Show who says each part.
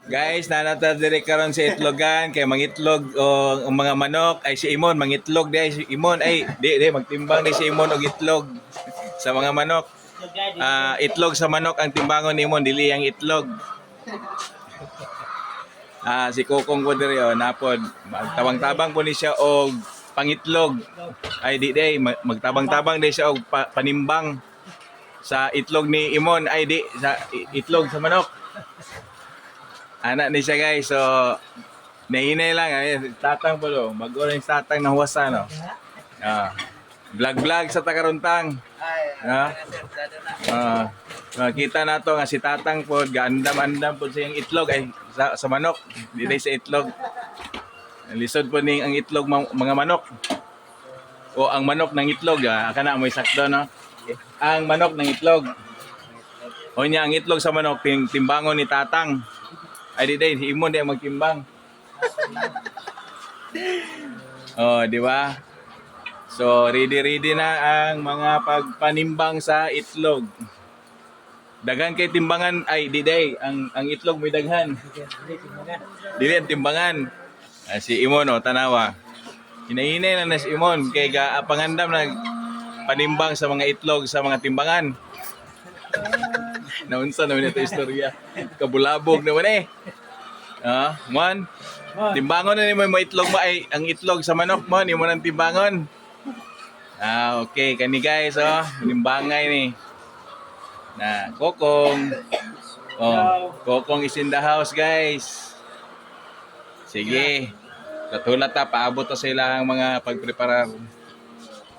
Speaker 1: Guys, nanata dire karon sa itlogan kay mangitlog o ang mga manok ay si Imon mangitlog di si Imon ay di magtimbang di si Imon og itlog sa mga manok. Itlog sa manok ang timbangon ni Imon dili ang itlog. Si Kokong po diri napod magtabang-tabang po ni siya og pangitlog. Ay di magtabang-tabang di siya og panimbang sa itlog ni Imon ay di sa itlog sa manok. Anak ni siya guys, so nahinay lang tatang po lo, mag-orange tatang na huwasa no. Vlog sa Takaruntang. Kita na to nga si tatang po, gaandam-andam po siyang itlog ay sa manok, di sa itlog. Lisod po ni ang itlog mga manok. O ang manok ng itlog, kana mo sakto no. Ang manok ng itlog. O niya ang itlog sa manok timbangon ni tatang. Ay di Imon di magtimbang. Di ba? So ready na ang mga pagpanimbang sa itlog. Daghan kay timbangan ay di ang itlog may daghan. Dili ang timbangan. Si Imon tanawa. Hinahinay na si Imon kay pangandam na panimbang sa mga itlog sa mga timbangan. Naunsa naman ito istorya. Kabulabog naman Mon. Timbangon na ni mo itlog mo ay ang itlog sa manok mo ni mo nang timbangon. Okay kani guys timbangay ni. Na Kokong. Kokong is in the house guys. Sige. Katulad paabot to sa ilang mga pagpreparar.